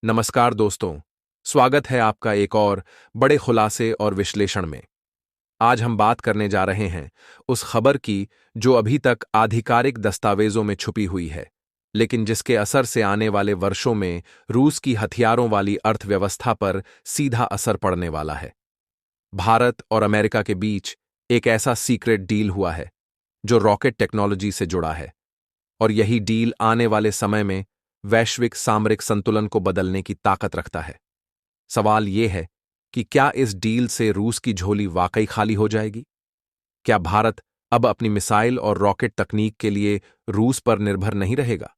नमस्कार दोस्तों। स्वागत है आपका एक और बड़े खुलासे और विश्लेषण में। आज हम बात करने जा रहे हैं उस खबर की जो अभी तक आधिकारिक दस्तावेजों में छुपी हुई है, लेकिन जिसके असर से आने वाले वर्षों में रूस की हथियारों वाली अर्थव्यवस्था पर सीधा असर पड़ने वाला है। भारत और अमेरिका के बीच एक ऐसा सीक्रेट डील हुआ है जो रॉकेट टेक्नोलॉजी से जुड़ा है, और यही डील आने वाले समय में वैश्विक सामरिक संतुलन को बदलने की ताकत रखता है। सवाल यह है कि क्या इस डील से रूस की झोली वाकई खाली हो जाएगी? क्या भारत अब अपनी मिसाइल और रॉकेट तकनीक के लिए रूस पर निर्भर नहीं रहेगा?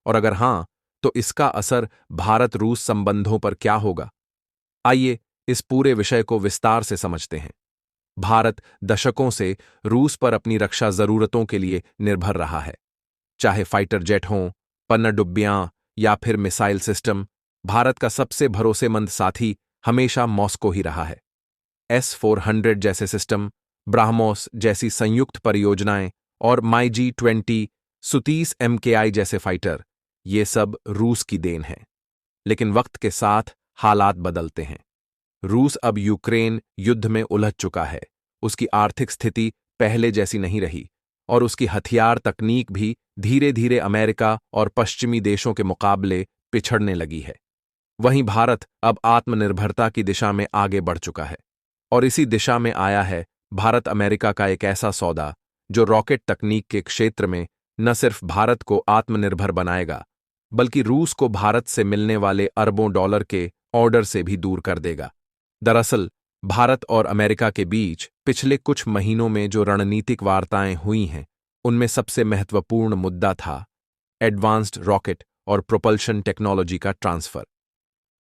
और अगर हां, तो इसका असर भारत रूस संबंधों पर क्या होगा? आइए इस पूरे विषय को विस्तार से समझते हैं। भारत दशकों से रूस पर अपनी रक्षा जरूरतों के लिए निर्भर रहा है। चाहे फाइटर जेट हों, पनडुब्बियां या फिर मिसाइल सिस्टम, भारत का सबसे भरोसेमंद साथी हमेशा मॉस्को ही रहा है। S-400 जैसे सिस्टम, ब्राह्मोस जैसी संयुक्त परियोजनाएं और MiG-20, Su-30 MKI जैसे फाइटर, ये सब रूस की देन है। लेकिन वक्त के साथ हालात बदलते हैं। रूस अब यूक्रेन युद्ध में उलझ चुका है। उसकी आर्थिक स्थिति पहले जैसी नहीं रही, और उसकी हथियार तकनीक भी धीरे धीरे अमेरिका और पश्चिमी देशों के मुकाबले पिछड़ने लगी है। वहीं भारत अब आत्मनिर्भरता की दिशा में आगे बढ़ चुका है, और इसी दिशा में आया है भारत अमेरिका का एक ऐसा सौदा जो रॉकेट तकनीक के क्षेत्र में न सिर्फ भारत को आत्मनिर्भर बनाएगा, बल्कि रूस को भारत से मिलने वाले अरबों डॉलर के ऑर्डर से भी दूर कर देगा। दरअसल भारत और अमेरिका के बीच पिछले कुछ महीनों में जो रणनीतिक वार्ताएं हुई हैं, उनमें सबसे महत्वपूर्ण मुद्दा था एडवांस्ड रॉकेट और प्रोपल्शन टेक्नोलॉजी का ट्रांसफर।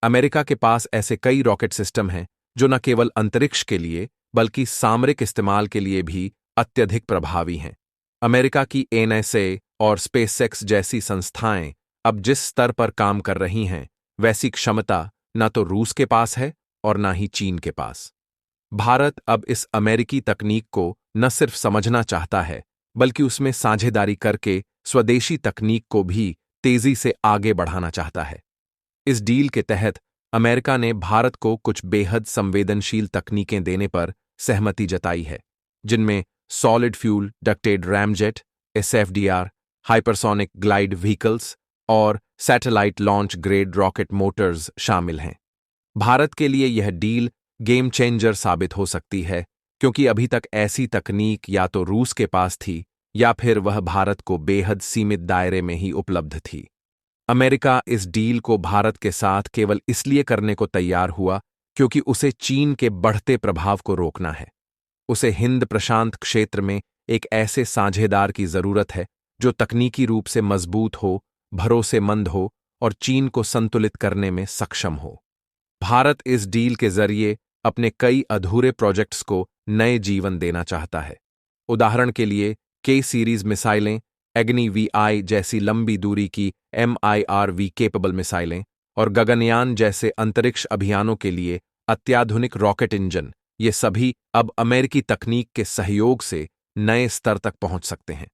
अमेरिका के पास ऐसे कई रॉकेट सिस्टम हैं जो न केवल अंतरिक्ष के लिए बल्कि सामरिक इस्तेमाल के लिए भी अत्यधिक प्रभावी हैं। अमेरिका की NSA और स्पेसएक्स जैसी संस्थाएं अब जिस स्तर पर काम कर रही हैं, वैसी क्षमता न तो रूस के पास है और न ही चीन के पास। भारत अब इस अमेरिकी तकनीक को न सिर्फ समझना चाहता है, बल्कि उसमें साझेदारी करके स्वदेशी तकनीक को भी तेजी से आगे बढ़ाना चाहता है। इस डील के तहत अमेरिका ने भारत को कुछ बेहद संवेदनशील तकनीकें देने पर सहमति जताई है, जिनमें solid fuel ducted ramjet, SFDR, hypersonic glide vehicles और satellite launch grade rocket motors शामिल हैं। भारत के लिए यह डील गेम चेंजर साबित हो सकती है, क्योंकि अभी तक ऐसी तकनीक या तो रूस के पास थी या फिर वह भारत को बेहद सीमित दायरे में ही उपलब्ध थी। अमेरिका इस डील को भारत के साथ केवल इसलिए करने को तैयार हुआ क्योंकि उसे चीन के बढ़ते प्रभाव को रोकना है। उसे हिंद प्रशांत क्षेत्र में एक ऐसे साझेदार की जरूरत है जो तकनीकी रूप से मजबूत हो, भरोसेमंद हो और चीन को संतुलित करने में सक्षम हो। भारत इस डील के जरिए अपने कई अधूरे प्रोजेक्ट्स को नए जीवन देना चाहता है। उदाहरण के लिए K सीरीज मिसाइलें, एग्नि VI जैसी लंबी दूरी की MIRV केपेबल मिसाइलें और गगनयान जैसे अंतरिक्ष अभियानों के लिए अत्याधुनिक रॉकेट इंजन, ये सभी अब अमेरिकी तकनीक के सहयोग से नए स्तर तक पहुंच सकते हैं।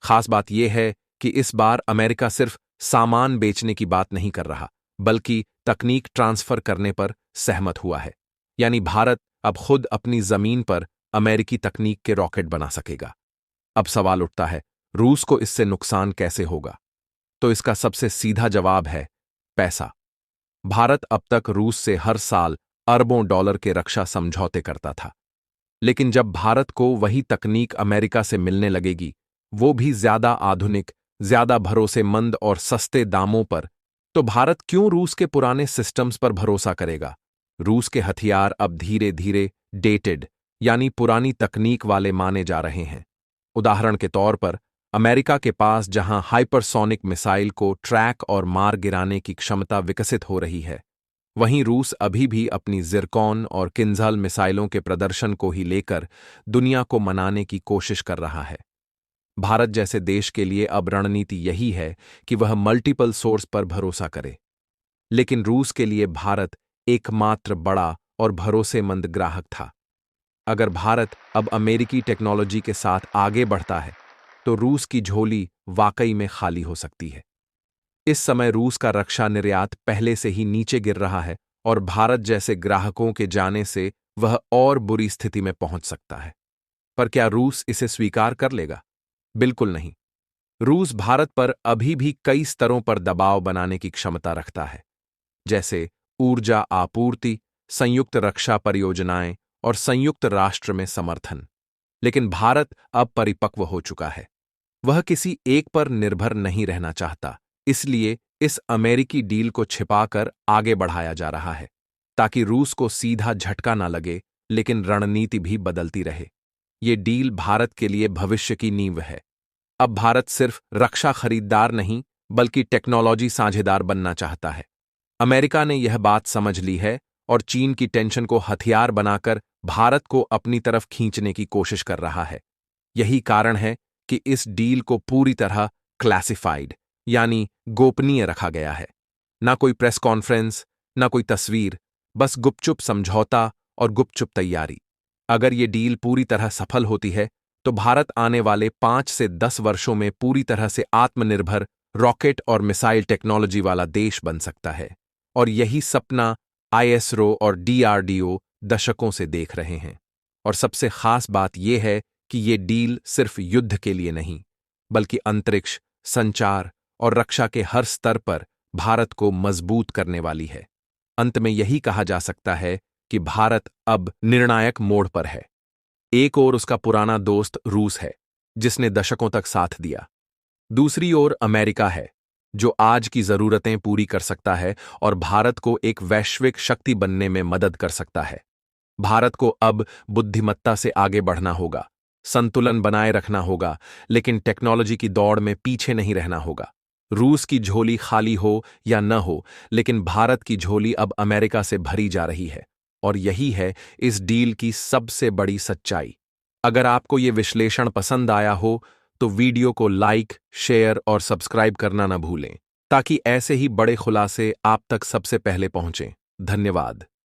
खास बात यह है कि इस बार अमेरिका सिर्फ सामान बेचने की बात नहीं कर रहा, बल्कि तकनीक ट्रांसफर करने पर सहमत हुआ है। यानी भारत अब खुद अपनी जमीन पर अमेरिकी तकनीक के रॉकेट बना सकेगा। अब सवाल उठता है, रूस को इससे नुकसान कैसे होगा? तो इसका सबसे सीधा जवाब है पैसा। भारत अब तक रूस से हर साल अरबों डॉलर के रक्षा समझौते करता था, लेकिन जब भारत को वही तकनीक अमेरिका से मिलने लगेगी, वो भी ज्यादा आधुनिक, ज्यादा भरोसेमंद और सस्ते दामों पर, तो भारत क्यों रूस के पुराने सिस्टम्स पर भरोसा करेगा? रूस के हथियार अब धीरे धीरे डेटेड यानी पुरानी तकनीक वाले माने जा रहे हैं। उदाहरण के तौर पर अमेरिका के पास जहां हाइपरसोनिक मिसाइल को ट्रैक और मार गिराने की क्षमता विकसित हो रही है, वहीं रूस अभी भी अपनी जिरकॉन और किंजल मिसाइलों के प्रदर्शन को ही लेकर दुनिया को मनाने की कोशिश कर रहा है। भारत जैसे देश के लिए अब रणनीति यही है कि वह मल्टीपल सोर्स पर भरोसा करे, लेकिन रूस के लिए भारत एकमात्र बड़ा और भरोसेमंद ग्राहक था। अगर भारत अब अमेरिकी टेक्नोलॉजी के साथ आगे बढ़ता है, तो रूस की झोली वाकई में खाली हो सकती है। इस समय रूस का रक्षा निर्यात पहले से ही नीचे गिर रहा है और भारत जैसे ग्राहकों के जाने से वह और बुरी स्थिति में पहुंच सकता है। पर क्या रूस इसे स्वीकार कर लेगा? बिल्कुल नहीं। रूस भारत पर अभी भी कई स्तरों पर दबाव बनाने की क्षमता रखता है, जैसे ऊर्जा आपूर्ति, संयुक्त रक्षा परियोजनाएं और संयुक्त राष्ट्र में समर्थन। लेकिन भारत अब परिपक्व हो चुका है। वह किसी एक पर निर्भर नहीं रहना चाहता, इसलिए इस अमेरिकी डील को छिपाकर आगे बढ़ाया जा रहा है, ताकि रूस को सीधा झटका ना लगे, लेकिन रणनीति भी बदलती रहे। ये डील भारत के लिए भविष्य की नींव है। अब भारत सिर्फ रक्षा खरीदार नहीं, बल्कि टेक्नोलॉजी साझेदार बनना चाहता है। अमेरिका ने यह बात समझ ली है और चीन की टेंशन को हथियार बनाकर भारत को अपनी तरफ खींचने की कोशिश कर रहा है। यही कारण है कि इस डील को पूरी तरह क्लासिफाइड यानी गोपनीय रखा गया है। ना कोई प्रेस कॉन्फ्रेंस, ना कोई तस्वीर, बस गुपचुप समझौता और गुपचुप तैयारी। अगर ये डील पूरी तरह सफल होती है तो भारत आने वाले 5 से 10 वर्षों में पूरी तरह से आत्मनिर्भर रॉकेट और मिसाइल टेक्नोलॉजी वाला देश बन सकता है। और यही सपना आईएसआरओ और डीआरडीओ दशकों से देख रहे हैं। और सबसे खास बात यह है कि ये डील सिर्फ युद्ध के लिए नहीं, बल्कि अंतरिक्ष, संचार और रक्षा के हर स्तर पर भारत को मजबूत करने वाली है। अंत में यही कहा जा सकता है कि भारत अब निर्णायक मोड़ पर है। एक ओर उसका पुराना दोस्त रूस है, जिसने दशकों तक साथ दिया। दूसरी ओर अमेरिका है, जो आज की जरूरतें पूरी कर सकता है और भारत को एक वैश्विक शक्ति बनने में मदद कर सकता है। भारत को अब बुद्धिमत्ता से आगे बढ़ना होगा, संतुलन बनाए रखना होगा, लेकिन टेक्नोलॉजी की दौड़ में पीछे नहीं रहना होगा। रूस की झोली खाली हो या न हो, लेकिन भारत की झोली अब अमेरिका से भरी जा रही है। और यही है इस डील की सबसे बड़ी सच्चाई। अगर आपको ये विश्लेषण पसंद आया हो तो वीडियो को लाइक, शेयर और सब्सक्राइब करना न भूलें, ताकि ऐसे ही बड़े खुलासे आप तक सबसे पहले पहुंचें। धन्यवाद।